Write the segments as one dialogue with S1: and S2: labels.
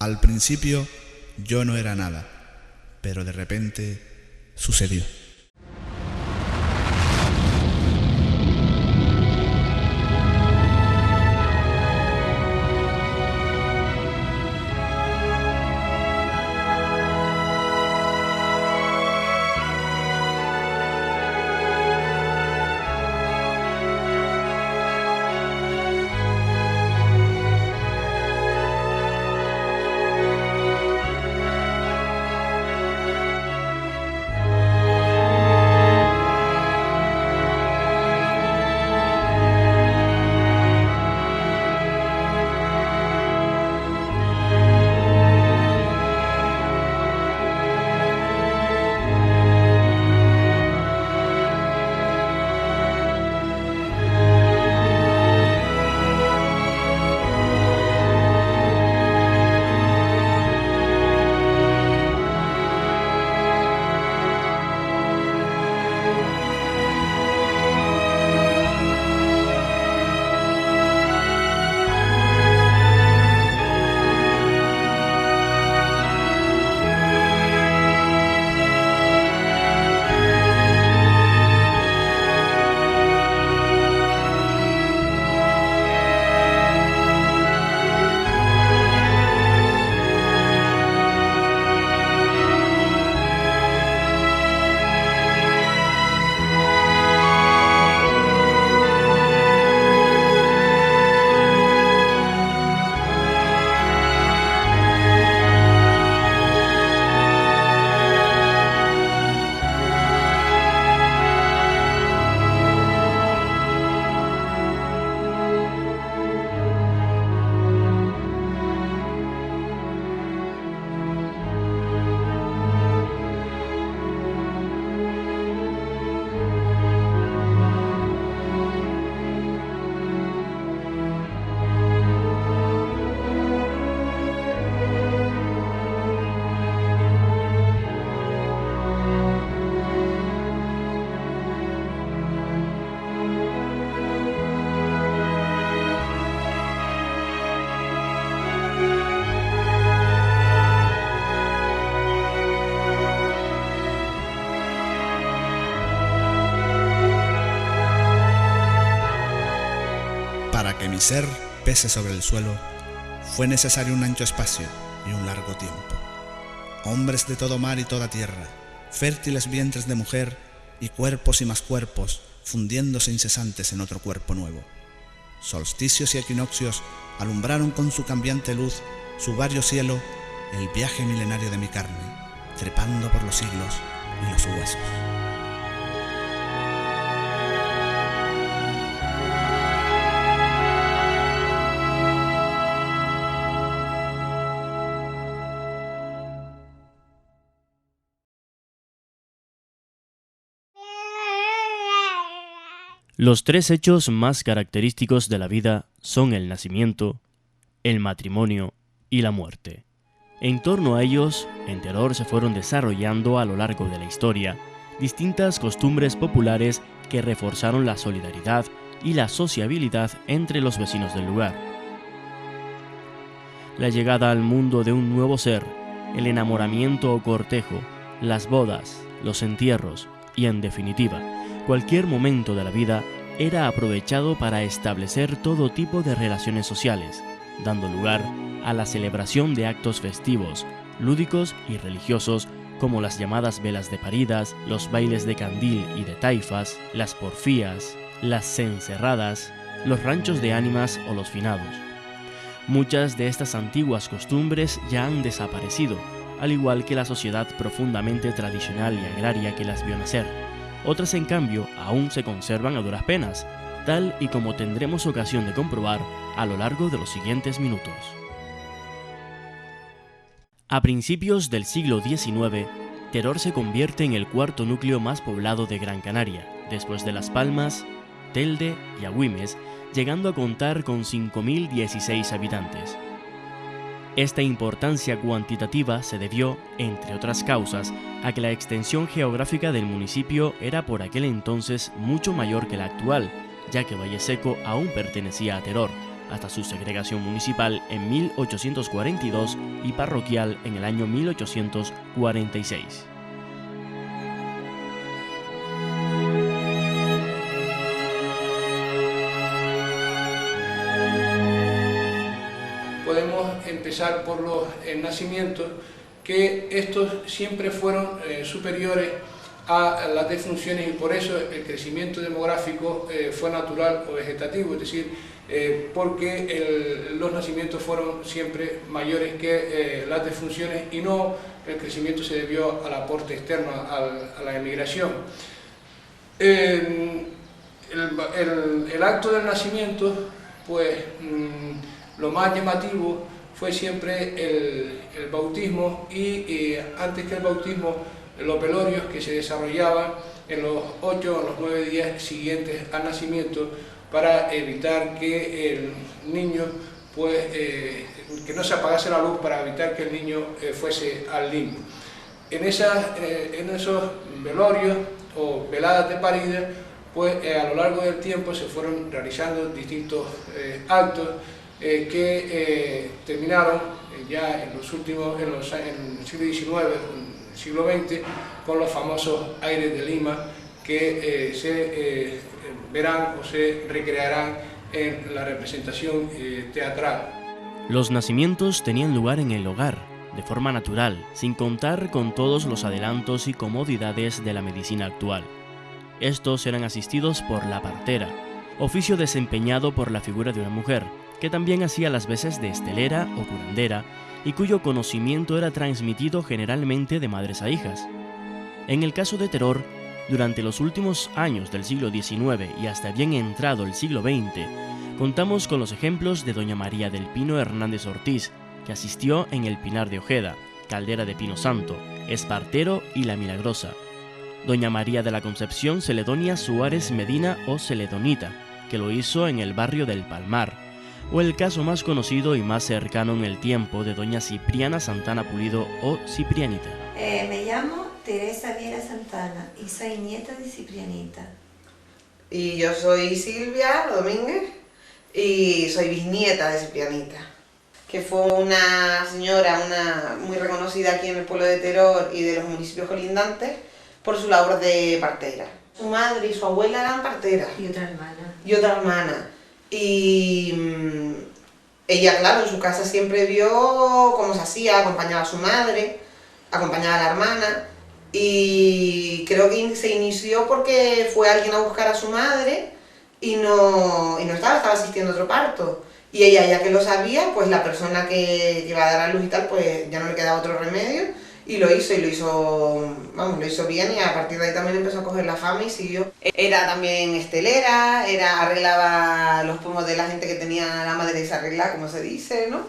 S1: Al principio yo no era nada, pero de repente sucedió. Para que mi ser pese sobre el suelo, fue necesario un ancho espacio y un largo tiempo. Hombres de todo mar y toda tierra, fértiles vientres de mujer y cuerpos y más cuerpos, fundiéndose incesantes en otro cuerpo nuevo. Solsticios y equinoccios alumbraron con su cambiante luz, su vario cielo, el viaje milenario de mi carne, trepando por los siglos y los huesos.
S2: Los tres hechos más característicos de la vida son el nacimiento, el matrimonio y la muerte. En torno a ellos, en Teror se fueron desarrollando a lo largo de la historia distintas costumbres populares que reforzaron la solidaridad y la sociabilidad entre los vecinos del lugar. La llegada al mundo de un nuevo ser, el enamoramiento o cortejo, las bodas, los entierros y, en definitiva, cualquier momento de la vida era aprovechado para establecer todo tipo de relaciones sociales, dando lugar a la celebración de actos festivos, lúdicos y religiosos como las llamadas velas de paridas, los bailes de candil y de taifas, las porfías, las cencerradas, los ranchos de ánimas o los finados. Muchas de estas antiguas costumbres ya han desaparecido, al igual que la sociedad profundamente tradicional y agraria que las vio nacer. Otras, en cambio, aún se conservan a duras penas, tal y como tendremos ocasión de comprobar a lo largo de los siguientes minutos. A principios del siglo XIX, Teror se convierte en el cuarto núcleo más poblado de Gran Canaria, después de Las Palmas, Telde y Agüimes, llegando a contar con 5.016 habitantes. Esta importancia cuantitativa se debió, entre otras causas, a que la extensión geográfica del municipio era por aquel entonces mucho mayor que la actual, ya que Valle Seco aún pertenecía a Teror, hasta su segregación municipal en 1842 y parroquial en el año 1846.
S3: Podemos empezar por los nacimientos, que estos siempre fueron superiores a las defunciones, y por eso el crecimiento demográfico fue natural o vegetativo, es decir, porque los nacimientos fueron siempre mayores que las defunciones, y no el crecimiento se debió al aporte externo, a la emigración. El acto del nacimiento, pues lo más llamativo fue siempre el bautismo, y antes que el bautismo, los velorios que se desarrollaban en los 8 o los 9 días siguientes al nacimiento, para evitar que el niño, pues, que no se apagase la luz, para evitar que el niño fuese al limbo. En esos velorios o veladas de parida, pues a lo largo del tiempo se fueron realizando distintos actos que terminaron ya en los últimos, en el siglo XIX, siglo XX, con los famosos aires de Lima, que se verán o se recrearán en la representación teatral.
S2: Los nacimientos tenían lugar en el hogar, de forma natural, sin contar con todos los adelantos y comodidades de la medicina actual. Estos eran asistidos por la partera, oficio desempeñado por la figura de una mujer, que también hacía las veces de estelera o curandera, y cuyo conocimiento era transmitido generalmente de madres a hijas. En el caso de Teror, durante los últimos años del siglo XIX y hasta bien entrado el siglo XX, contamos con los ejemplos de doña María del Pino Hernández Ortiz, que asistió en el Pinar de Ojeda, Caldera de Pino Santo, Espartero y La Milagrosa; doña María de la Concepción Celedonia Suárez Medina o Celedonita, que lo hizo en el barrio del Palmar; o el caso más conocido y más cercano en el tiempo de doña Cipriana Santana Pulido o Ciprianita.
S4: Me llamo Teresa Viera Santana y soy nieta de Ciprianita.
S5: Y yo soy Silvia Domínguez y soy bisnieta de Ciprianita, que fue una señora muy reconocida aquí en el pueblo de Teror y de los municipios colindantes por su labor de partera. Su madre y su abuela eran parteras.
S4: Y otra hermana.
S5: Y otra hermana. Y ella, claro, en su casa siempre vio cómo se hacía, acompañaba a su madre, acompañaba a la hermana, y creo que se inició porque fue alguien a buscar a su madre y no estaba asistiendo a otro parto. Y ella, ya que lo sabía, pues la persona que iba a dar a luz y tal, pues ya no le quedaba otro remedio, y lo hizo bien, y a partir de ahí también empezó a coger la fama y siguió. Era también estelera, arreglaba los pomos de la gente que tenía la madre desarreglada, como se dice, ¿no?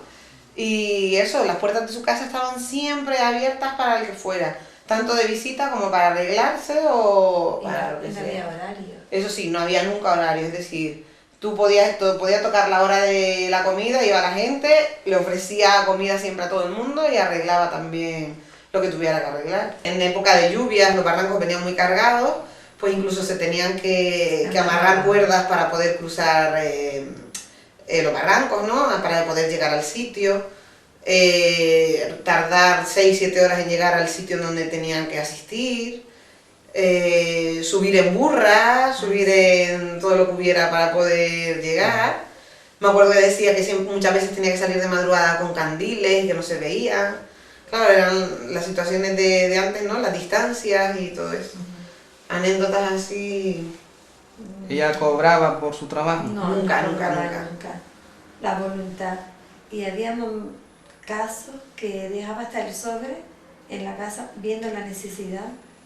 S5: Y eso, las puertas de su casa estaban siempre abiertas para el que fuera, tanto de visita como para arreglarse o para lo que sea.
S4: No había horario.
S5: Eso sí, no había nunca horario, es decir, tú podías tocar la hora de la comida, iba la gente, le ofrecía comida siempre a todo el mundo y arreglaba también lo que tuviera que arreglar. En época de lluvias los barrancos venían muy cargados, pues incluso se tenían que amarrar cuerdas para poder cruzar los barrancos, ¿no? Para poder llegar al sitio, tardar 6-7 horas en llegar al sitio donde tenían que asistir, subir en burras, subir en todo lo que hubiera para poder llegar. Me acuerdo que decía que muchas veces tenía que salir de madrugada con candiles que no se veían. Claro, eran las situaciones de antes, ¿no? Las distancias y todo eso. Anécdotas así.
S6: ¿Ella cobraba por su trabajo?
S4: No,
S5: Nunca.
S4: La voluntad. Y habíamos casos que dejaba hasta el sobre en la casa viendo la necesidad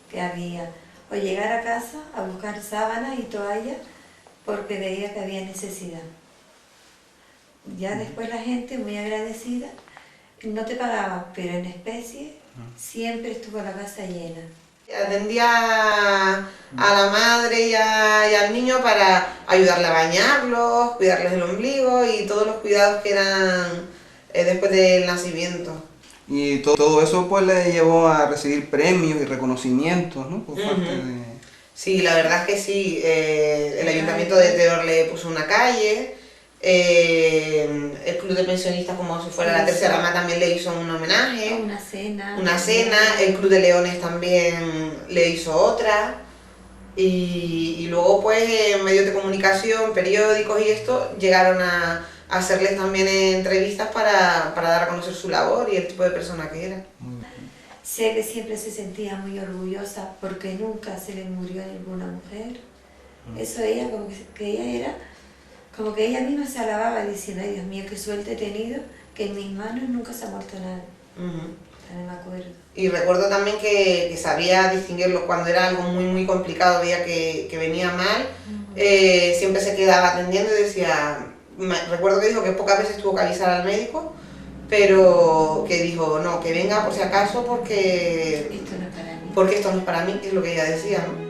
S4: que había. O llegar a casa a buscar sábanas y toallas porque veía que había necesidad. Ya después la gente, muy agradecida, no te pagaba, pero en especie siempre estuvo la casa llena.
S5: Atendía a la madre y al niño para ayudarle a bañarlos, cuidarles el ombligo y todos los cuidados que eran después del nacimiento.
S6: Y todo eso pues le llevó a recibir premios y reconocimientos, ¿no? Por parte de...
S5: Sí, la verdad es que sí. El ayuntamiento de Teror le puso una calle, El club de pensionistas, como si fuera la tercera ama, también le hizo un homenaje.
S4: Una cena.
S5: Una cena. El club de leones también le hizo otra. Y luego pues medios de comunicación, periódicos y esto, llegaron a hacerles también entrevistas para dar a conocer su labor y el tipo de persona que era.
S4: Sé que siempre se sentía muy orgullosa porque nunca se le murió a ninguna mujer. Eso ella, como que ella era, como que ella misma se alababa diciendo, ay Dios mío, qué suerte he tenido, que en mis manos nunca se ha muerto nadie. También me acuerdo.
S5: Y recuerdo también que sabía distinguirlo cuando era algo muy complicado, veía que venía mal, siempre se quedaba atendiendo y decía, recuerdo que dijo que pocas veces tuvo que avisar al médico, pero que dijo, no, que venga por si acaso porque
S4: Esto no es para mí.
S5: Porque esto no es para mí, que es lo que ella decía, ¿no?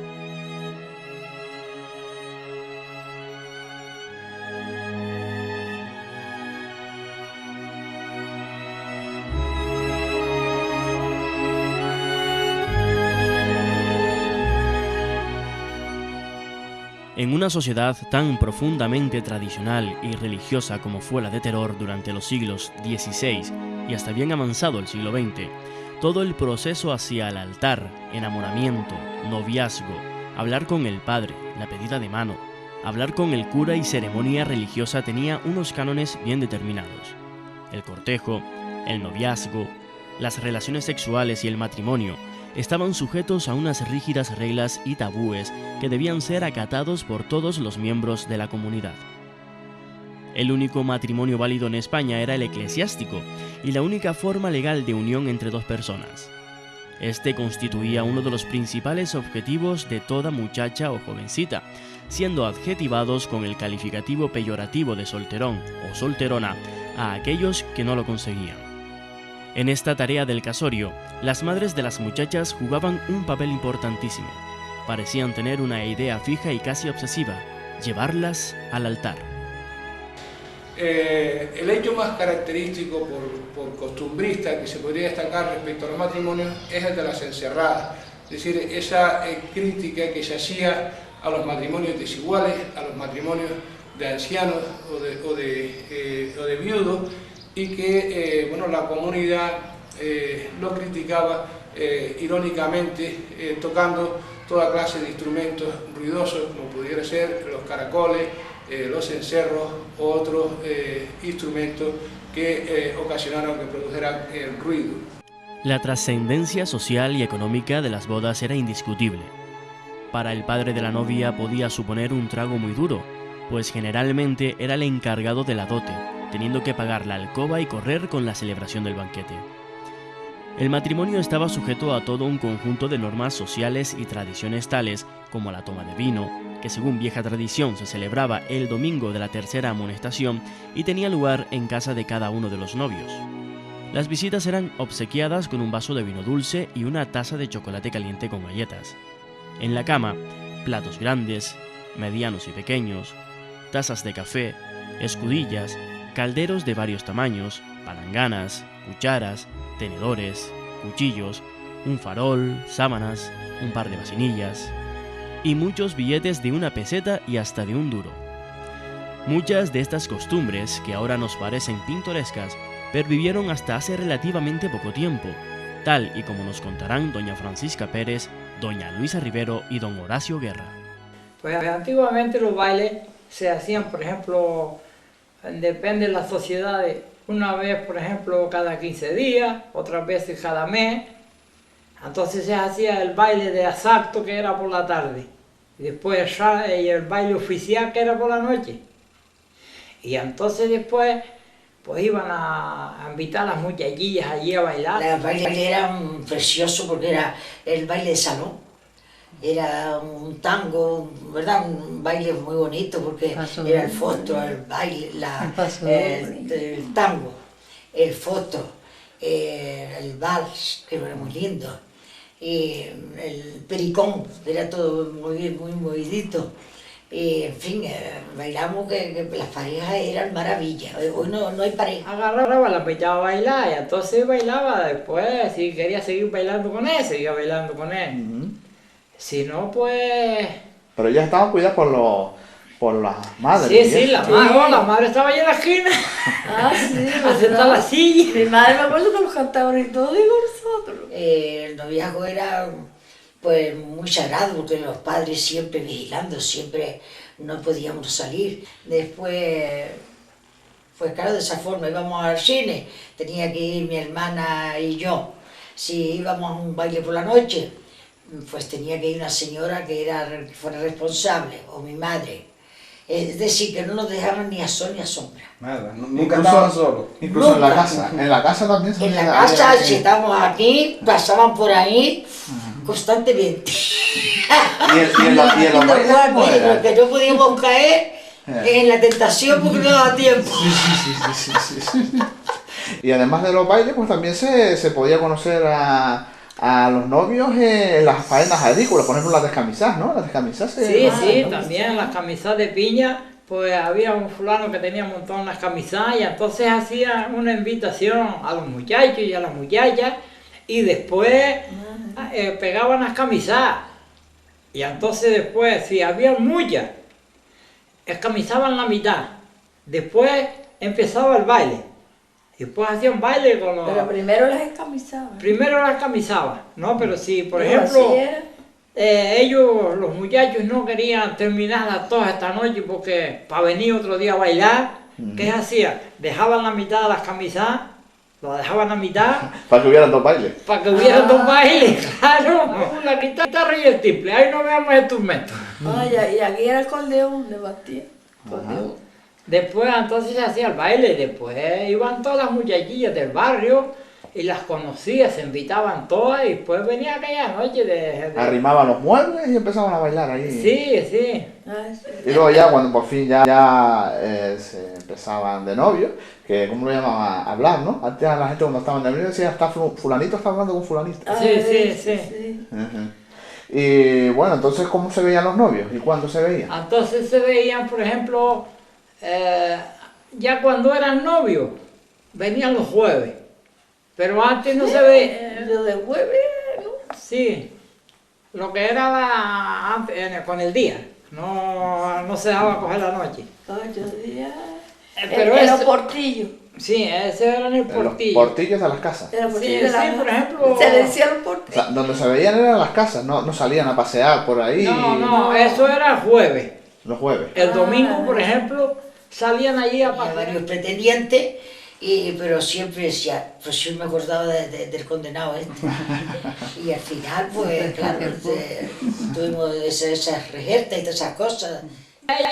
S2: En una sociedad tan profundamente tradicional y religiosa como fue la de Teror durante los siglos XVI y hasta bien avanzado el siglo XX, todo el proceso hacia el altar, enamoramiento, noviazgo, hablar con el padre, la pedida de mano, hablar con el cura y ceremonia religiosa tenía unos cánones bien determinados. El cortejo, el noviazgo, las relaciones sexuales y el matrimonio estaban sujetos a unas rígidas reglas y tabúes que debían ser acatados por todos los miembros de la comunidad. El único matrimonio válido en España era el eclesiástico y la única forma legal de unión entre dos personas. Este constituía uno de los principales objetivos de toda muchacha o jovencita, siendo adjetivados con el calificativo peyorativo de solterón o solterona a aquellos que no lo conseguían. En esta tarea del casorio, las madres de las muchachas jugaban un papel importantísimo. Parecían tener una idea fija y casi obsesiva: llevarlas al altar.
S3: El hecho más característico por costumbrista que se podría destacar respecto a los matrimonios es el de las encerradas, es decir, esa crítica que se hacía a los matrimonios desiguales, a los matrimonios de ancianos o de viudos, y que bueno, la comunidad lo criticaba irónicamente, tocando toda clase de instrumentos ruidosos, como pudiera ser los caracoles, los cencerros o otros instrumentos que ocasionaron que produjeran el ruido.
S2: La trascendencia social y económica de las bodas era indiscutible. Para el padre de la novia podía suponer un trago muy duro, pues generalmente era el encargado de la dote, teniendo que pagar la alcoba y correr con la celebración del banquete. El matrimonio estaba sujeto a todo un conjunto de normas sociales y tradiciones tales como la toma de vino, que según vieja tradición se celebraba el domingo de la tercera amonestación y tenía lugar en casa de cada uno de los novios. Las visitas eran obsequiadas con un vaso de vino dulce y una taza de chocolate caliente con galletas. En la cama, platos grandes, medianos y pequeños, tazas de café, escudillas, calderos de varios tamaños, palanganas, cucharas, tenedores, cuchillos, un farol, sábanas, un par de vasinillas y muchos billetes de 1 peseta y hasta de 1 duro. Muchas de estas costumbres, que ahora nos parecen pintorescas, pervivieron hasta hace relativamente poco tiempo, tal y como nos contarán doña Francisca Pérez, doña Luisa Rivero y don Horacio Guerra.
S7: Pues antiguamente los bailes se hacían, por ejemplo, depende de las sociedades, una vez, por ejemplo, cada 15 días, otras veces cada mes. Entonces se hacía el baile de asalto, que era por la tarde, y después el baile oficial, que era por la noche. Y entonces después pues iban a invitar a las muchachillas allí a bailar.
S8: El baile era precioso porque era el baile de salón. Era un tango, ¿verdad? Un baile muy bonito porque era el foto, el baile, el tango, el foto, el vals, que era muy lindo, y el pericón, era todo muy movidito. Y, en fin, bailamos que las parejas eran maravilla. Hoy no hay pareja.
S7: Agarraba, la pechaba a bailar y entonces bailaba después. Si quería seguir bailando con él, seguía bailando con él. Si no, pues...
S9: Pero ellas estaban cuidadas por la madre.
S7: Sí,
S9: y
S7: sí,
S9: eso.
S7: la madre estaba allí en la esquina,
S4: Ah, sí,
S7: sentada en la silla.
S4: Mi madre me acuerdo que los cantaban y todo, digo nosotros.
S8: El noviazgo era pues muy sagrado porque los padres siempre vigilando, siempre no podíamos salir. Después, pues claro, de esa forma íbamos al cine, tenía que ir mi hermana y yo. Si íbamos a un baile por la noche, pues tenía que ir una señora que fuera responsable, o mi madre. Es decir, que no nos dejaban ni a sol ni a sombra.
S6: Nada, nunca estaban solos.
S9: Incluso en la
S8: Nunca.
S9: casa. En la casa también se
S8: En la
S9: hacía-
S8: casa,
S9: había-
S8: si estábamos aquí, pasaban por ahí constantemente.
S9: Y en los bailes, ¿cómo era?
S8: Porque no podíamos caer en la tentación porque no daba tiempo.
S9: Sí. Y además de los bailes, pues también se podía conocer a los novios en las faenas agrícolas, por ejemplo las descamisadas, ¿no? Las descamisadas
S7: Sí, sí,
S4: ¿no?
S7: también las camisas de piña, pues había un fulano que tenía un montón unas camisas y entonces hacía una invitación a los muchachos y a las muchachas y después pegaban las camisas. Y entonces después, si había muchas, escamisaban la mitad. Después empezaba el baile. Después hacían baile con los...
S4: Pero primero las escamisaban.
S7: Primero las camisaban, ¿no? Pero si, por
S4: Pero
S7: ejemplo,
S4: así era.
S7: ellos, los muchachos, no querían terminarlas todas esta noche porque para venir otro día a bailar, ¿qué hacían? Dejaban la mitad de las camisas, lo dejaban a mitad
S9: para que hubieran dos bailes.
S7: para que hubiera dos bailes, claro, la guitarra y el timbre, ahí no veamos el instrumento.
S4: Y aquí era el acordeón de Batía. Acordeón.
S7: Después entonces se hacía el baile, después iban todas las muchachillas del barrio y las conocía, se invitaban todas y después venía aquella noche de...
S9: Arrimaban los muebles y empezaban a bailar ahí.
S7: Sí, sí.
S9: Y luego ya cuando por fin ya se empezaban de novios, que ¿cómo lo llamaban? Hablar, ¿no? Antes la gente cuando estaban de novio decía, fulanito está hablando con fulanita.
S7: Sí.
S9: Ujú. Y bueno, entonces ¿cómo se veían los novios? ¿Y cuándo se veían?
S7: Entonces se veían, por ejemplo, ya cuando eran novios, venían los jueves. Pero antes no se veía.
S4: Lo de jueves, ¿no?
S7: Sí, lo que era con el día, no se daba a coger la noche.
S4: 8 días.
S7: Pero
S4: en los
S7: ese-
S4: portillos.
S7: Sí, ese era en el
S9: En los
S7: portillo.
S9: portillos de las casas.
S4: Era portillo
S7: Sí,
S4: de la
S7: sí, por ejemplo-
S4: Se le decía los
S9: O
S4: portillos.
S9: sea, donde se veían eran las casas, no salían a pasear por ahí
S7: No, eso era el jueves.
S9: los jueves.
S7: El domingo, por ejemplo, salían allí a
S8: Había
S7: pasear.
S8: varios pretendientes, pero siempre decía, pues yo me acordaba del condenado este. Y al final, pues claro, tuvimos esas rejertas y todas esas cosas.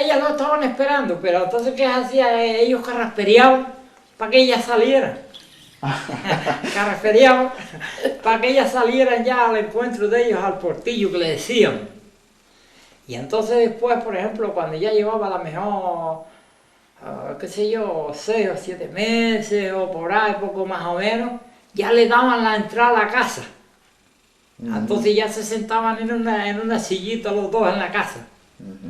S7: Ellas no estaban esperando, pero entonces ¿qué hacía? Ellos carraspereaban para que ellas salieran. Carraspereaban para que ellas salieran ya al encuentro de ellos, al portillo que le decían. Y entonces después, por ejemplo, cuando ya llevaba a la mejor, qué sé yo, 6 o 7 meses o por ahí, poco más o menos, ya le daban la entrada a la casa. Entonces ya se sentaban en una sillita los dos en la casa.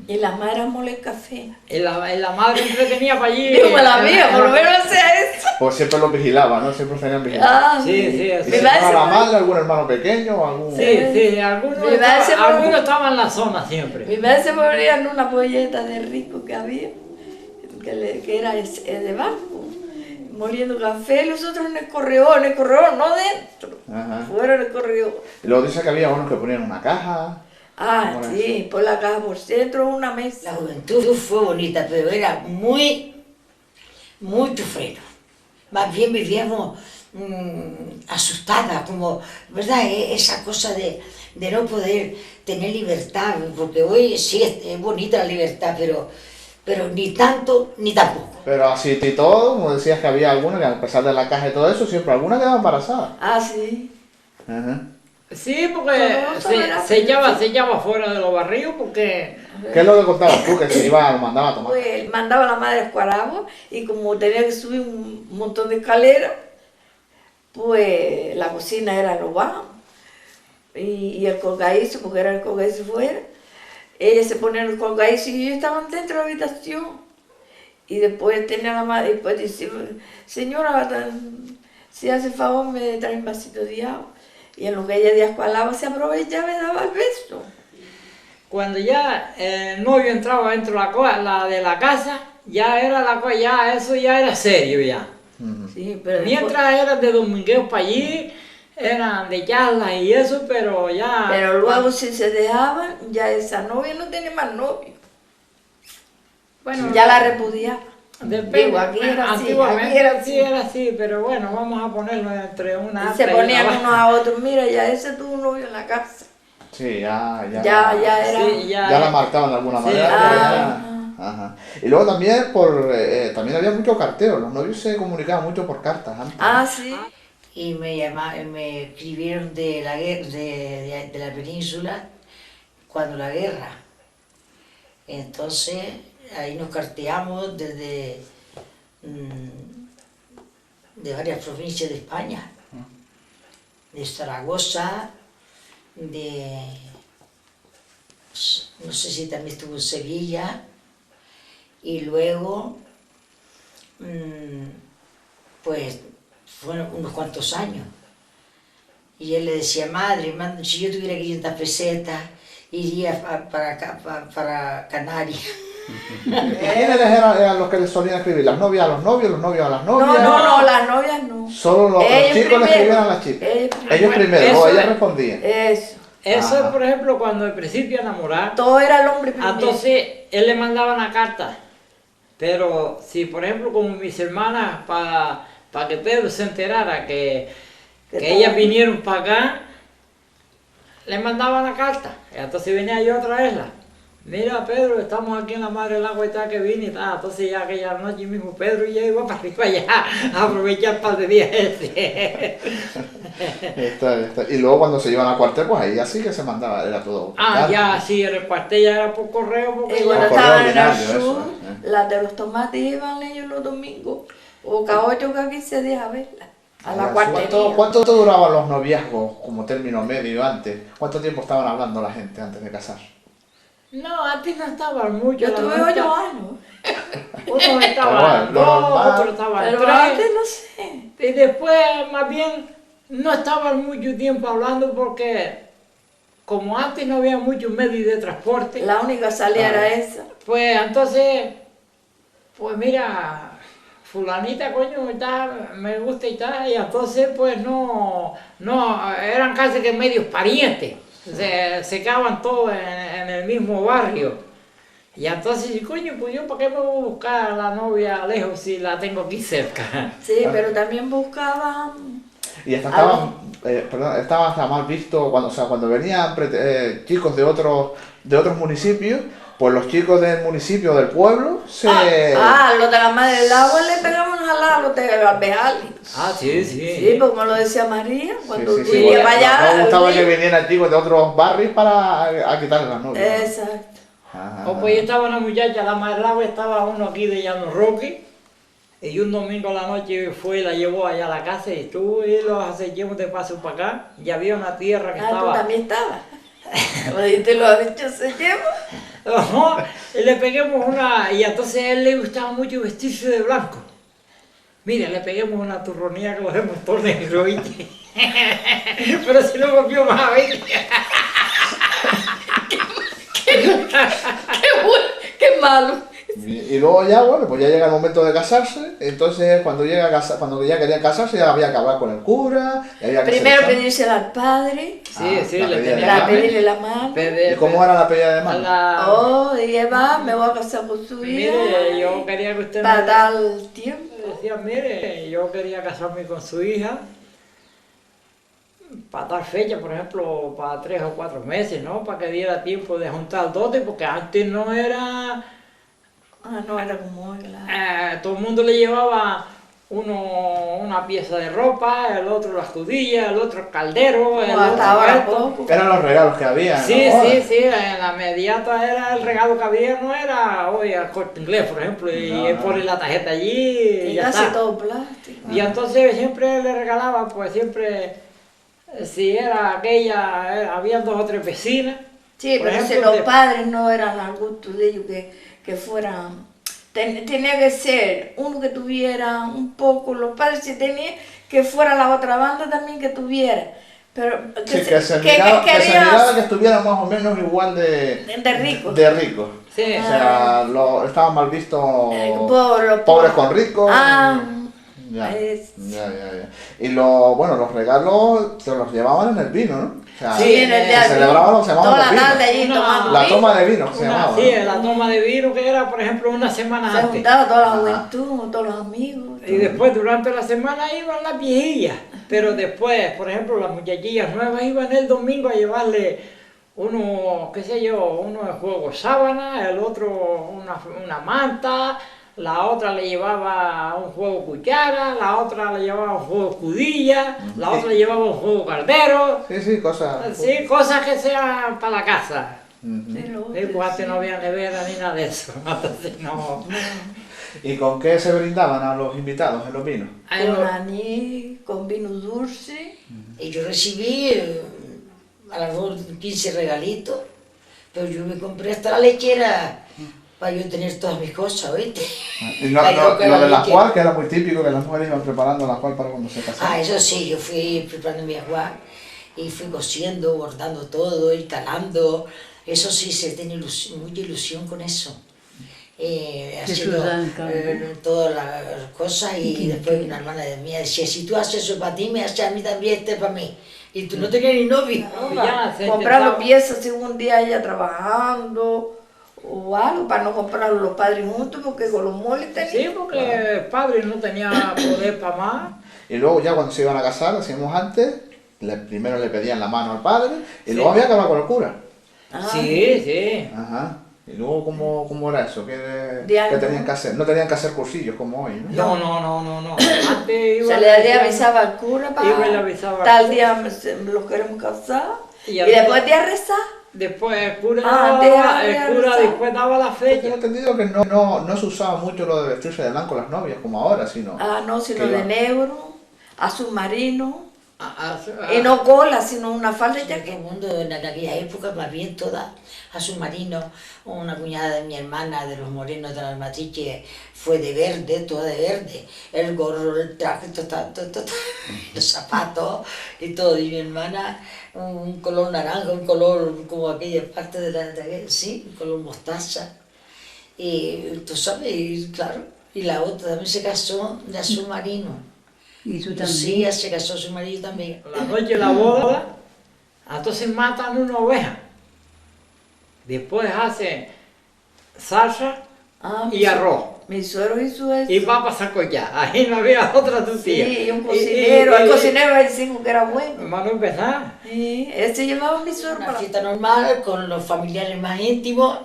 S4: Y las madres moler café.
S7: Y la madre entretenía para allí.
S4: Digo, la mía, por lo menos hacía eso.
S9: Pues siempre los vigilaba, ¿no? Siempre tenían vigilado.
S4: Ah,
S7: Sí,
S9: Y
S7: sí.
S9: si
S4: madre
S9: no a
S4: se
S9: la
S4: va-
S9: madre, algún hermano pequeño o algún...
S7: Sí, algunos
S4: Mi madre se
S7: algunos
S4: va-
S7: estaban en la zona siempre.
S4: Mi madre se ponía en una polleta de rico que había, que era de banco, moliendo café, y nosotros en el corredor, no dentro,
S9: Ajá.
S4: fuera del corredor.
S9: Y luego dice que había unos que ponían una caja.
S4: Ah,
S9: Bueno.
S4: sí, por la caja por centro, una
S8: La
S4: mesa.
S8: juventud fue bonita, pero era muy chufrero. Más bien vivíamos asustadas, como, ¿verdad? Esa cosa de no poder tener libertad, porque hoy sí es bonita la libertad, pero ni tanto ni tampoco.
S9: Pero así y todo, como decías que había alguna que a pesar de la caja y todo eso, siempre alguna quedaba embarazada.
S4: Ah, sí.
S9: Ajá.
S7: Sí, porque se echaba fuera de los barrios porque...
S9: ¿Qué es lo que contabas tú? Que se iba, lo mandaba a tomar.
S4: Pues mandaba a la madre a Escuaragua y como tenía que subir un montón de escaleras, pues la cocina era lo bajo y el colgadizo, porque era el colgadizo fuera, ella se ponía en el colgadizo y ellos estaban dentro de la habitación y después tenía la madre y después decía, señora, si hace favor me trae un vasito de agua y en lo que ella de Escuaragua se aprovechaba y daba el beso.
S7: cuando ya el novio entraba dentro de de la casa, ya era ya eso ya era serio ya.
S4: Sí, pero
S7: Mientras eran de domingueo para allí, eran de charlas y eso, pero ya...
S4: Pero luego si se dejaban, ya esa novia no tiene más novio.
S7: Bueno,
S4: Ya la repudiaba.
S7: depende.
S4: Digo, aquí era así,
S7: Antiguamente
S4: aquí era
S7: sí era así, pero bueno, vamos a ponerlo entre una
S4: Y se
S7: alta y
S4: ponían
S7: una
S4: unos
S7: baja.
S4: a otros, mira, ya ese tuvo un novio en la casa.
S9: Sí, ya
S4: Ya era.
S7: Sí,
S9: ya la marcaban de alguna
S7: Sí.
S9: manera.
S4: Ah.
S9: pero ya- Ajá. Y luego también también había mucho carteo, los novios se comunicaban mucho por cartas antes.
S4: Ah, sí.
S8: Y me escribieron de la de la península cuando la guerra. Entonces ahí nos carteamos desde de varias provincias de España, de Zaragoza, no sé si también estuvo en Sevilla, y luego pues fueron unos cuantos años. Y él le decía, madre, si yo tuviera 500 pesetas, iría para Canarias.
S9: ¿Quiénes eran los que les solían escribir? ¿Las novias a los novios a las
S4: No,
S9: novias?
S4: no, las novias no.
S9: Solo los
S4: Ellos
S9: chicos le
S4: primero.
S9: escribían a las chicas. Ellos primero,
S7: Eso
S9: o ellas
S7: es.
S9: respondían.
S4: Eso.
S7: Eso es,
S9: Ajá.
S7: por ejemplo, cuando al principio enamorar,
S4: Todo era el hombre primero.
S7: entonces él le mandaba una carta. Pero si, por ejemplo, como mis hermanas, para que Pedro se enterara que ellas vinieron para acá, le mandaba la carta. Entonces venía yo a traerla. Mira, Pedro, estamos aquí en la Madre del Agua y tal, que vine y tal. Entonces ya aquella noche mismo Pedro ya iba para arriba allá a aprovechar un par de días ese.
S9: Está. Y luego cuando se iban al cuartel, pues ahí así que se mandaba, era todo.
S7: Ah,
S9: cartas.
S7: ya, sí, el cuartel ya era por correo, porque
S4: Y cuando
S9: Por correo
S4: estaban en el
S9: ordinario, eso,
S4: sur, las de los tomates iban ellos los domingos, o cada 8 o cada 15 días a verla, a la cuartería.
S9: ¿Cuánto duraban los noviazgos como término medio antes? ¿Cuánto tiempo estaban hablando la gente antes de casar?
S7: no, antes no estaban mucho.
S4: Yo
S7: la
S4: tuve
S7: nota.
S4: 8 años,
S7: Unos estaban
S9: bueno, lo
S7: dos,
S9: normal.
S7: otros estaban
S4: pero
S7: tres.
S4: antes no sé.
S7: Y después, más bien, no estaban mucho tiempo hablando porque, como antes no había muchos medios de transporte,
S4: La única salida era esa.
S7: pues entonces, pues mira, fulanita, coño, y tal, me gusta y tal, y entonces pues no, eran casi que medios parientes, se quedaban todos en el mismo barrio. Y entonces, coño, pues yo, ¿para qué me voy a buscar a la novia lejos si la tengo aquí cerca?
S4: Sí, pero también buscaban.
S9: Y estaban, estaba hasta mal visto cuando venían chicos de otros municipios, pues los chicos del municipio, del pueblo, se...
S4: Los de la Madre del Agua le pegamos una jalada a los de Albejali.
S7: Ah, sí,
S4: Sí, pues como lo decía María, cuando
S9: Sí,
S4: tú
S9: sí,
S4: irías
S9: porque
S4: para allá.
S9: no gustaba
S4: al
S9: que
S4: río.
S9: vinieran chicos de otros barrios a quitarle las novias.
S4: Exacto.
S9: Ajá.
S7: O pues estaba una muchacha, la más larga, estaba uno aquí de Llano Roque, y un domingo a la noche fue y la llevó allá a la casa y estuvo y los acechemos de paso para acá, y había una tierra que
S4: Tú
S7: estaba...
S4: también estabas. Te lo ha dicho, se lleva.
S7: Ajá, y le peguemos una, y entonces a él le gustaba mucho vestirse de blanco. Mira, le peguemos una turronía que lo vemos todo negro, ¿viste? Pero si no volvió más, ¿viste?
S4: Qué malo.
S9: Y luego ya, bueno, pues ya llega el momento de casarse, entonces cuando ya querían casarse ya había que hablar con el cura, y había que
S4: Primero
S9: seleccionar.
S4: pedírsela al padre,
S7: Sí, sí,
S9: la
S7: le
S9: pedida de
S7: tenía
S9: mano.
S4: pedirle la mano.
S9: ¿Y cómo era la pedida de mano?
S4: Oh, y Eva, me voy a casar con su hija.
S7: Mire, yo quería que usted
S4: Para
S7: me...
S4: tal tiempo.
S7: Decía, mire, yo quería casarme con su hija para tal fecha, por ejemplo, para 3 o 4 meses, ¿no? Para que diera tiempo de juntar el dote, porque antes no era...
S4: No era como hoy, claro.
S7: todo el mundo le llevaba uno una pieza de ropa, el otro las judillas, el otro el caldero, el
S4: Hasta
S7: otro
S4: ahora
S7: esto.
S4: poco.
S9: Eran los regalos que había. en
S7: Sí,
S9: la boda.
S7: sí, en la inmediata era el regalo que había, no era hoy al Corte Inglés, por ejemplo, y pone la tarjeta allí y
S4: Y
S7: ya
S4: casi
S7: está.
S4: todo plástico.
S7: Y entonces siempre le regalaba, pues siempre, si era aquella, habían 2 o 3 vecinas.
S4: Sí,
S7: por
S4: pero si
S7: ejemplo,
S4: los
S7: de-
S4: padres no eran al gusto de ellos que fueran. Tenía que ser uno que tuviera un poco, los padres si tenían que fuera la otra banda también que tuviera. Pero
S9: Sí, que se miraba
S4: querías
S9: que estuvieran más o menos igual
S4: de rico.
S9: de ricos.
S7: Sí.
S9: O sea, estaban mal vistos
S4: Los
S9: pobres con ricos.
S4: Ah,
S9: Ya,
S4: es-
S9: ya. Y bueno, los regalos se los llevaban en el vino, ¿no? O sea,
S7: Sí,
S4: en el
S9: se
S4: día
S9: celebraban lo que se llamaban
S4: toda
S9: los
S4: la
S9: vinos.
S4: tarde allí
S7: Una-
S4: tomando
S9: La
S4: vino.
S9: toma de vino que se llamaba.
S7: Sí,
S9: ¿no?
S7: la toma de vino que era, por ejemplo, una semana
S4: Se
S7: antes.
S4: juntaba toda la juventud, todos los amigos.
S7: Y después durante la semana iban las viejillas, pero después, por ejemplo, las muchachillas nuevas iban el domingo a llevarle uno, qué sé yo, uno de juego sábana, el otro una manta, la otra le llevaba un juego cuchara, la otra le llevaba un juego escudilla, la otra le llevaba un juego cardero,
S9: Sí, cosas.
S7: sí, cosas que sean para la casa.
S9: Ujú.
S4: Sí, lo
S7: Sí, pues antes
S4: sí.
S7: no había nevera ni nada de eso, entonces no.
S9: ¿Y con qué se brindaban a los invitados en los vinos?
S4: Con anís, con vino dulce.
S8: Y yo recibí a lo mejor 15 regalitos, pero yo me compré hasta la lechera para yo tener todas mis cosas, ¿oíste?
S9: Y lo de la cual, que era muy típico, que las mujeres iban preparando la cual para cuando se casaban.
S8: Ah, eso sí, yo fui preparando mi agua y fui cosiendo, bordando todo y calando. Eso sí, se tiene mucha ilusión con eso. Haciendo todas las cosas y después una hermana de mía decía, si tú haces eso para ti, me haces a mí también, este para mí. Y tú no tenías ni novio.
S7: Ya, se
S4: Comprando
S7: intentaba-
S4: piezas si un día ella trabajando o algo para no comprarlo los padres juntos porque con los moles
S7: Sí,
S4: tenían.
S7: porque el padre no tenía poder para más.
S9: Y luego ya cuando se iban a casar, decíamos antes, primero le pedían la mano al padre y luego había que hablar con el cura.
S4: Ah,
S7: Sí, sí.
S9: Ajá. Y luego, ¿cómo era eso? ¿Qué
S4: Diario.
S9: tenían que hacer? No tenían que hacer cursillos como hoy, ¿no?
S7: No. Antes iba
S4: Se le avisaba al cura
S7: Iba y le
S4: para
S7: avisaba al
S4: tal
S7: cura.
S4: día los queremos casar
S7: Y
S4: y
S7: había-
S4: después de a rezar.
S7: Después el cura,
S4: Ah,
S7: el cura después daba la
S9: Yo
S7: fecha.
S9: tengo entendido que no se usaba mucho lo de vestirse de blanco las novias como ahora, sino...
S4: Ah, no, sino
S9: que
S4: de
S9: iba-
S4: negro, azul marino.
S7: Ah,
S4: Y no cola, sino una falda y
S8: Ya que
S4: jaqueta.
S8: el mundo en aquella época, más bien todas, a su marino, una cuñada de mi hermana, de los morenos de las matrices, fue de verde, toda de verde, el gorro, el traje, los zapatos y todo, y mi hermana un color naranja, un color como aquella parte sí, un color mostaza, y tú sabes, y claro, y la otra también se casó de azul marino.
S10: ¿Y tú
S8: Sí,
S10: también?
S8: ella se casó su marido también.
S7: La noche de la boda, entonces matan una oveja. Después hacen salsa
S4: Ah,
S7: y arroz.
S4: Mi suegro hizo eso.
S7: Y va para Sacollá. Ahí no había otra tutía.
S4: Sí, y un cocinero. El cocinero ahí decimos que era bueno.
S7: Hermano, empezar.
S4: Sí, ese llevaba mi suegro
S8: Una
S4: para
S8: fiesta normal con los familiares más íntimos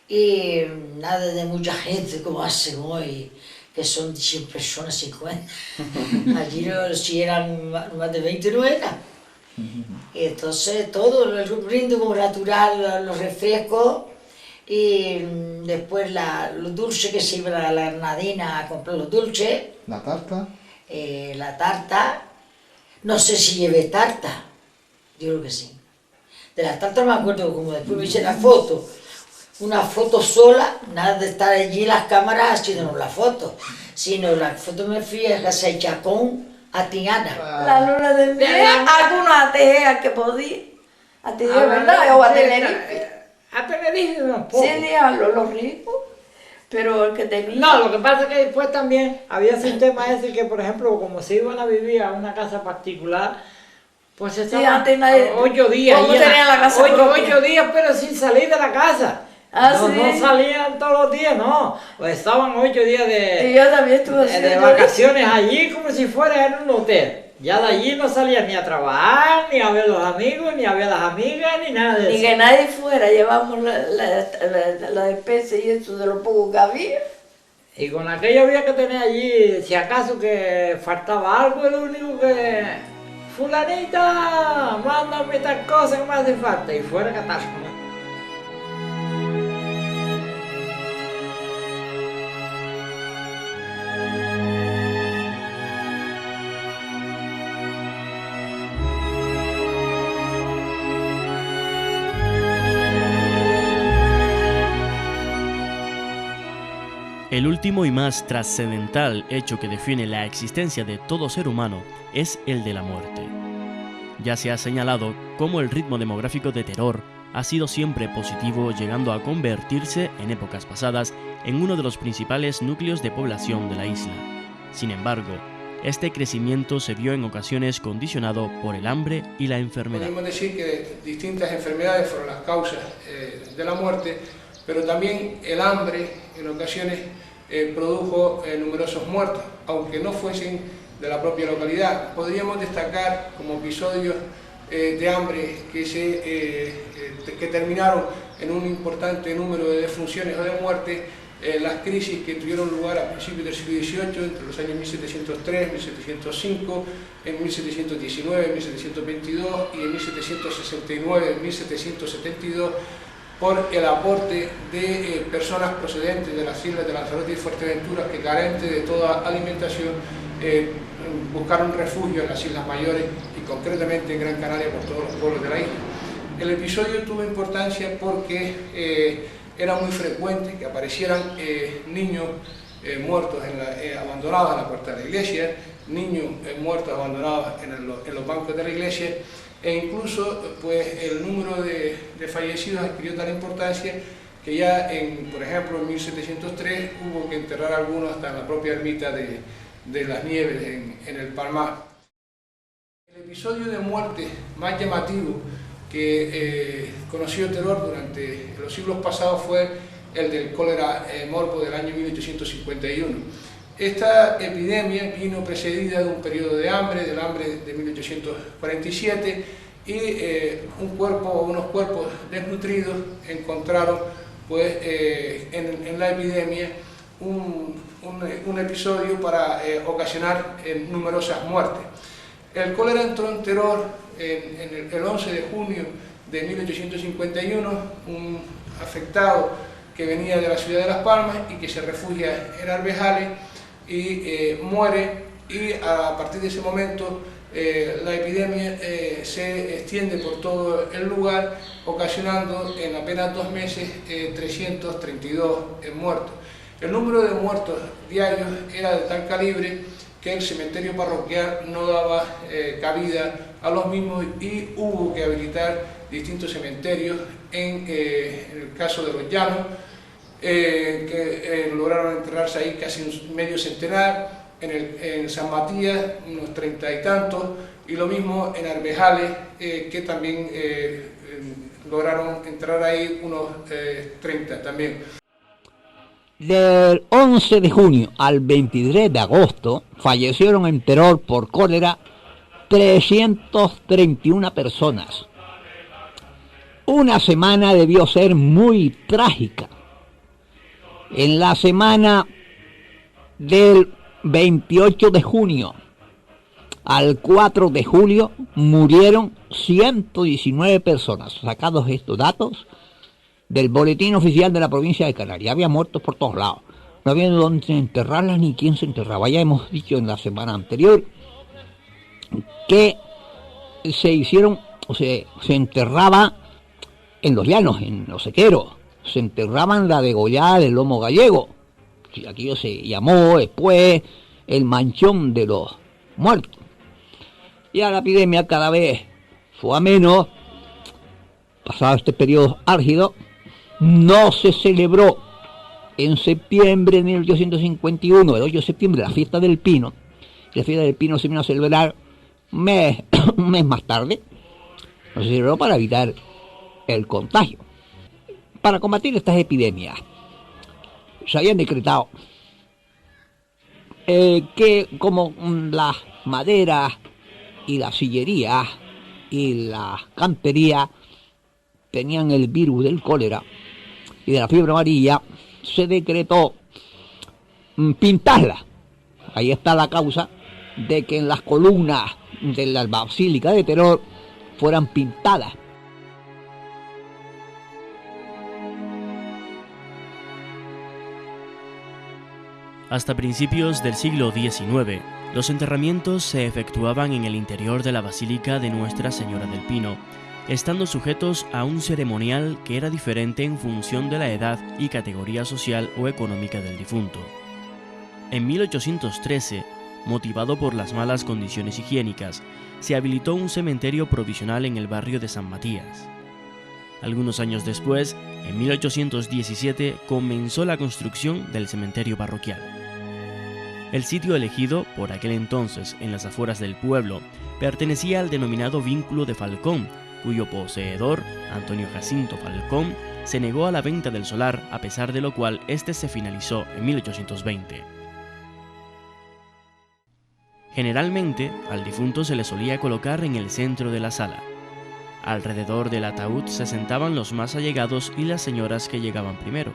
S8: y nada de mucha gente como hacen hoy, que son 100 personas, 50. Allí no, si eran más de 20 no eran. Y entonces todo, el brindis como natural, los refrescos y después los dulces que se iban a la Granadina a comprar los dulces,
S9: La tarta.
S8: la tarta, no sé si llevé tarta, yo creo que sí. De las tartas me acuerdo como después me hice la foto, una foto sola, nada de estar allí las cámaras haciéndonos la foto, sino la foto me fui a casa de Chacón, a Tiana.
S4: la luna de miel. Algunos a tejer al que podía. A tejer,
S7: Ah,
S4: ¿verdad? O a
S7: sí,
S4: Tenerife.
S7: A Tenerife tampoco.
S4: Sí, a los ricos. Pero el que tenía.
S7: No, lo que pasa es que después también había ese tema ese que, por ejemplo, como se iban a vivir a una casa particular, pues se estaban
S4: antes nadie-
S7: 8 días.
S4: ¿Cómo
S7: y era
S4: tenían la casa propia?
S7: 8 días, pero sin salir de la casa.
S4: Ah,
S7: no,
S4: sí.
S7: no salían todos los días, no. Pues estaban 8 días
S4: Y yo también estuve así.
S7: de vacaciones allí como si fuera en un hotel. Ya de allí no salían ni a trabajar, ni a ver los amigos, ni a ver las amigas, ni nada de
S4: Ni
S7: eso.
S4: que nadie fuera, llevamos la despensa y eso de lo poco que había.
S7: Y con aquello había que tener allí, si acaso que faltaba algo, lo único que... Fulanita, mándame tal cosa que me hace falta. Y fuera catástrofe.
S2: El último y más trascendental hecho que define la existencia de todo ser humano es el de la muerte. Ya se ha señalado cómo el ritmo demográfico de Teror ha sido siempre positivo, llegando a convertirse, en épocas pasadas, en uno de los principales núcleos de población de la isla. Sin embargo, este crecimiento se vio en ocasiones condicionado por el hambre y la enfermedad.
S3: Podemos decir que distintas enfermedades fueron las causas de la muerte, pero también el hambre en ocasiones produjo numerosos muertos, aunque no fuesen de la propia localidad. Podríamos destacar como episodios de hambre que terminaron en un importante número de defunciones o de muertes, las crisis que tuvieron lugar a principios del siglo XVIII, entre los años 1703, 1705, en 1719, 1722 y en 1769, 1772, por el aporte de personas procedentes de las islas de Lanzarote y Fuerteventura que, carentes de toda alimentación, buscaron refugio en las Islas Mayores y concretamente en Gran Canaria por todos los pueblos de la isla. El episodio tuvo importancia porque era muy frecuente que aparecieran niños muertos abandonados en la puerta de la iglesia, niños muertos abandonados en los bancos de la iglesia, e incluso pues, el número de fallecidos adquirió tal importancia que ya, por ejemplo, en 1703 hubo que enterrar a algunos hasta en la propia ermita de las Nieves en el Palmar. El episodio de muerte más llamativo que conoció Teror durante los siglos pasados fue el del cólera morbo del año 1851. Esta epidemia vino precedida de un periodo de hambre, del hambre de 1847, y unos cuerpos desnutridos encontraron pues, en la epidemia un episodio para ocasionar numerosas muertes. El cólera entró en Teror el 11 de junio de 1851, un afectado que venía de la ciudad de Las Palmas y que se refugia en Arbejales y muere, y a partir de ese momento la epidemia se extiende por todo el lugar, ocasionando en apenas 2 meses 332 muertos. El número de muertos diarios era de tal calibre que el cementerio parroquial no daba cabida a los mismos y hubo que habilitar distintos cementerios, en el caso de los Llanos, que lograron enterrarse ahí casi un medio centenar, en San Matías unos 30 y tantos, y lo mismo en Arbejales, que también lograron enterrar ahí unos 30 también.
S10: Del 11 de junio al 23 de agosto fallecieron en Teror por cólera 331 personas. Una semana debió ser muy trágica. En la semana del 28 de junio al 4 de julio murieron 119 personas. Sacados estos datos del boletín oficial de la provincia de Canarias. Había muertos por todos lados. No había dónde enterrarlas ni quién se enterraba. Ya hemos dicho en la semana anterior que se enterraba en los llanos, en los sequeros. Se enterraban la degollada del lomo gallego. Aquello se llamó después el manchón de los muertos. Ya la epidemia cada vez fue a menos. Pasado este periodo álgido, no se celebró en septiembre de 1851, el 8 de septiembre, la fiesta del Pino. La fiesta del Pino se vino a celebrar un mes más tarde. No se celebró para evitar el contagio. Para combatir estas epidemias, se habían decretado que como las maderas y las sillerías y las canterías tenían el virus del cólera y de la fiebre amarilla, se decretó pintarlas. Ahí está la causa de que en las columnas de la Basílica de Teror fueran pintadas.
S2: Hasta principios del siglo XIX, los enterramientos se efectuaban en el interior de la Basílica de Nuestra Señora del Pino, estando sujetos a un ceremonial que era diferente en función de la edad y categoría social o económica del difunto. En 1813, motivado por las malas condiciones higiénicas, se habilitó un cementerio provisional en el barrio de San Matías. Algunos años después, en 1817, comenzó la construcción del cementerio parroquial. El sitio elegido, por aquel entonces en las afueras del pueblo, pertenecía al denominado Vínculo de Falcón, cuyo poseedor, Antonio Jacinto Falcón, se negó a la venta del solar, a pesar de lo cual este se finalizó en 1820. Generalmente, al difunto se le solía colocar en el centro de la sala. Alrededor del ataúd se sentaban los más allegados y las señoras que llegaban primero.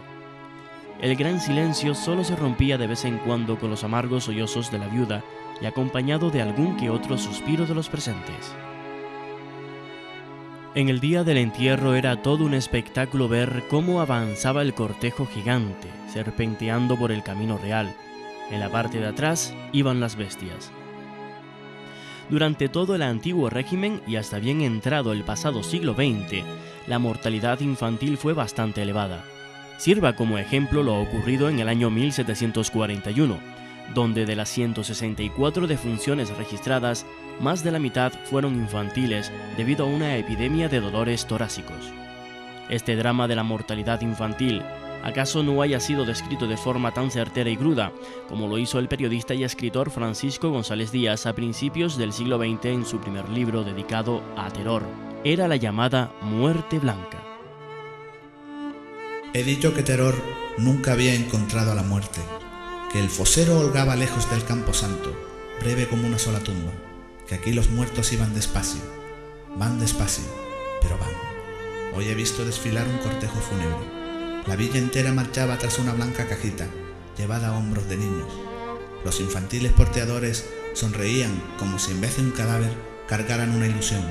S2: El gran silencio solo se rompía de vez en cuando con los amargos sollozos de la viuda y acompañado de algún que otro suspiro de los presentes. En el día del entierro era todo un espectáculo ver cómo avanzaba el cortejo gigante, serpenteando por el camino real. En la parte de atrás iban las bestias. Durante todo el antiguo régimen y hasta bien entrado el pasado siglo XX, la mortalidad infantil fue bastante elevada. Sirva como ejemplo lo ocurrido en el año 1741, donde de las 164 defunciones registradas, más de la mitad fueron infantiles debido a una epidemia de dolores torácicos. Este drama de la mortalidad infantil, ¿acaso no haya sido descrito de forma tan certera y cruda como lo hizo el periodista y escritor Francisco González Díaz a principios del siglo XX en su primer libro dedicado a terror? Era la llamada Muerte Blanca.
S1: He dicho que Terror nunca había encontrado a la muerte, que el fosero holgaba lejos del campo santo, breve como una sola tumba, que aquí los muertos iban despacio, pero van. Hoy he visto desfilar un cortejo fúnebre. La villa entera marchaba tras una blanca cajita, llevada a hombros de niños. Los infantiles porteadores sonreían como si en vez de un cadáver cargaran una ilusión,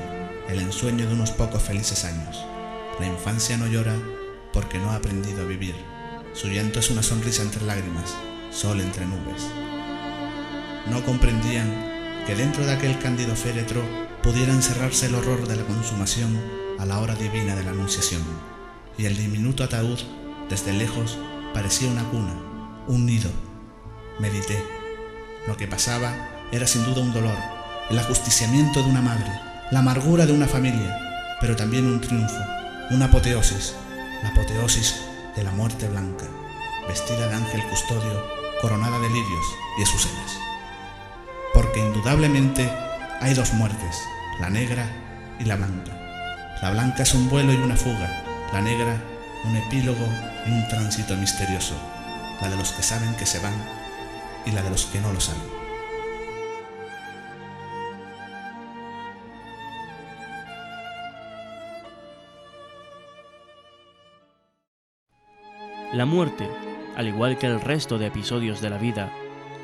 S1: el ensueño de unos pocos felices años. La infancia no llora porque no ha aprendido a vivir. Su llanto es una sonrisa entre lágrimas, sol entre nubes. No comprendían que dentro de aquel cándido féretro pudiera encerrarse el horror de la consumación a la hora divina de la anunciación, y el diminuto ataúd, desde lejos, parecía una cuna, un nido. Medité. Lo que pasaba era sin duda un dolor, el ajusticiamiento de una madre, la amargura de una familia, pero también un triunfo, una apoteosis, la apoteosis de la muerte blanca, vestida de ángel custodio, coronada de lirios y azucenas. Porque indudablemente hay dos muertes, la negra y la blanca. La blanca es un vuelo y una fuga, la negra un epílogo y un tránsito misterioso, la de los que saben que se van y la de los que no lo saben.
S2: La muerte, al igual que el resto de episodios de la vida,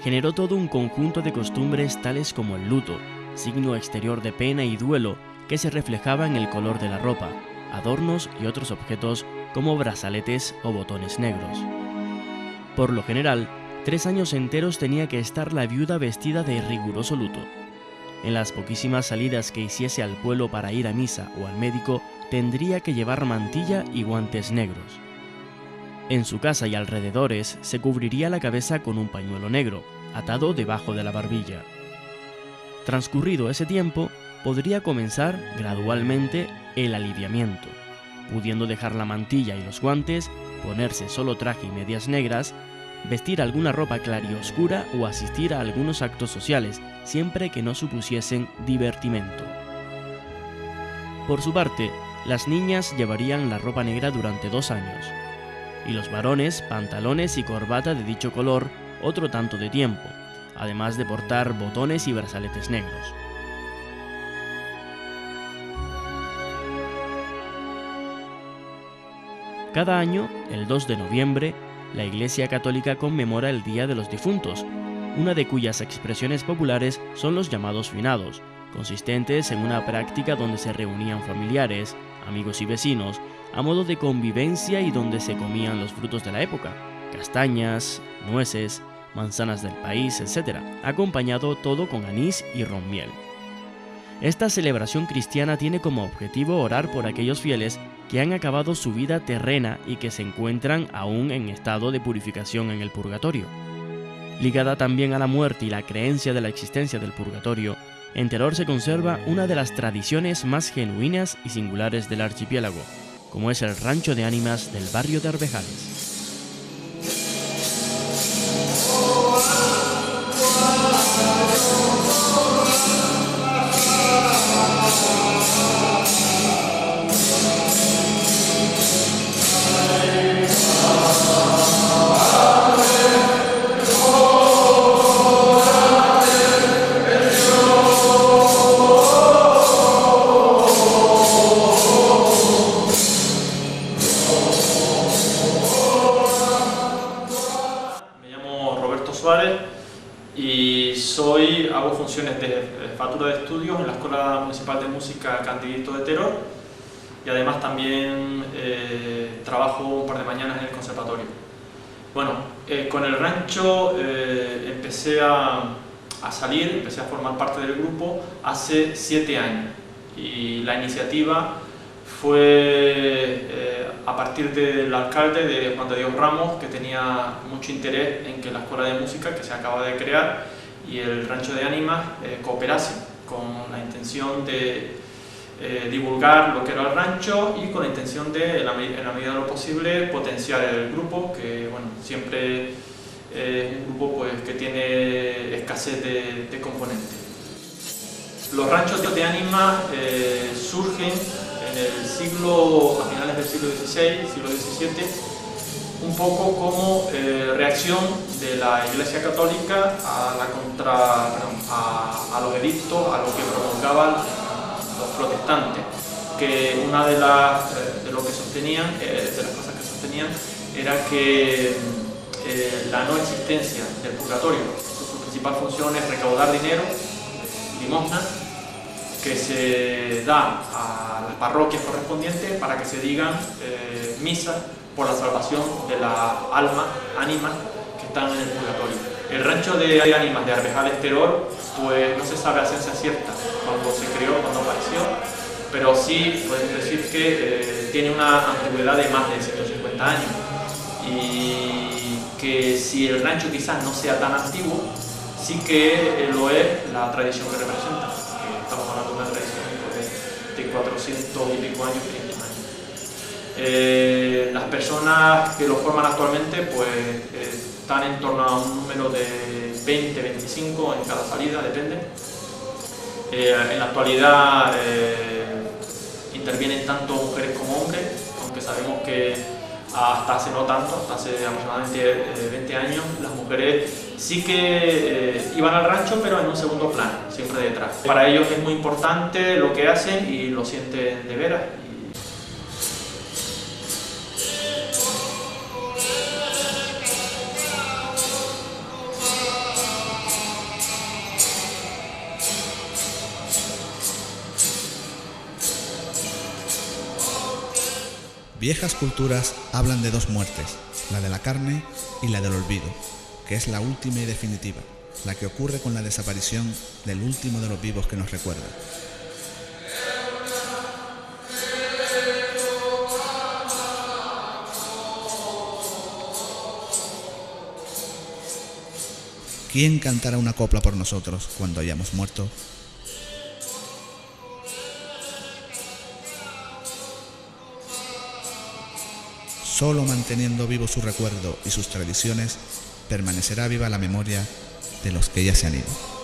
S2: generó todo un conjunto de costumbres tales como el luto, signo exterior de pena y duelo que se reflejaba en el color de la ropa, adornos y otros objetos como brazaletes o botones negros. Por lo general, 3 años enteros tenía que estar la viuda vestida de riguroso luto. En las poquísimas salidas que hiciese al pueblo para ir a misa o al médico, tendría que llevar mantilla y guantes negros. En su casa y alrededores se cubriría la cabeza con un pañuelo negro, atado debajo de la barbilla. Transcurrido ese tiempo, podría comenzar gradualmente el aliviamiento, pudiendo dejar la mantilla y los guantes, ponerse solo traje y medias negras, vestir alguna ropa clarioscura o asistir a algunos actos sociales, siempre que no supusiesen divertimento. Por su parte, las niñas llevarían la ropa negra durante 2 años, y los varones pantalones y corbata de dicho color otro tanto de tiempo, además de portar botones y brazaletes negros. Cada año, el 2 de noviembre, la Iglesia Católica conmemora el Día de los Difuntos, una de cuyas expresiones populares son los llamados finados, consistentes en una práctica donde se reunían familiares, amigos y vecinos, a modo de convivencia y donde se comían los frutos de la época, castañas, nueces, manzanas del país, etc., acompañado todo con anís y ron miel. Esta celebración cristiana tiene como objetivo orar por aquellos fieles que han acabado su vida terrena y que se encuentran aún en estado de purificación en el purgatorio. Ligada también a la muerte y la creencia de la existencia del purgatorio, en Teror se conserva una de las tradiciones más genuinas y singulares del archipiélago, como es el rancho de ánimas del barrio de Arbejales.
S11: Y hago funciones de jefatura de estudios en la Escuela Municipal de Música Candidito de Teror y además también trabajo un par de mañanas en el conservatorio. Bueno, con el rancho empecé a salir, empecé a formar parte del grupo hace 7 años y la iniciativa fue a partir del alcalde, de Juan de Dios Ramos, que tenía mucho interés en que la Escuela de Música, que se acaba de crear, y el rancho de ánimas cooperasen con la intención de divulgar lo que era el rancho y con la intención de, en la medida de lo posible, potenciar el grupo, que bueno, siempre es un grupo pues, que tiene escasez de componentes. Los ranchos de ánimas surgen a finales del siglo XVI, siglo XVII, un poco como reacción de la Iglesia Católica a los edictos, a lo que promulgaban los protestantes, que una de las cosas que sostenían era que la no existencia del purgatorio, su principal función es recaudar dinero, limosna, que se da a las parroquias correspondientes para que se digan misas por la salvación de las ánimas que están en el purgatorio. El rancho de ánimas de Arbejales Teror, pues no se sabe a ciencia cierta cuando se creó, cuando apareció, pero sí podemos decir que tiene una antigüedad de más de 150 años y que si el rancho quizás no sea tan antiguo, sí que lo es la tradición que representa. Estamos hablando de una tradición de 400 y pico años, 500 años. Las personas que lo forman actualmente pues, están en torno a un número de 20, 25 en cada salida, depende. En la actualidad intervienen tanto mujeres como hombres, aunque sabemos que hasta hace no tanto, hasta hace aproximadamente 20 años, las mujeres sí que iban al rancho, pero en un segundo plano, siempre detrás. Para ellos es muy importante lo que hacen y lo sienten de veras.
S1: Viejas culturas hablan de 2 muertes, la de la carne y la del olvido, que es la última y definitiva, la que ocurre con la desaparición del último de los vivos que nos recuerda. ¿Quién cantará una copla por nosotros cuando hayamos muerto? Solo manteniendo vivo su recuerdo y sus tradiciones, permanecerá viva la memoria de los que ya se han ido.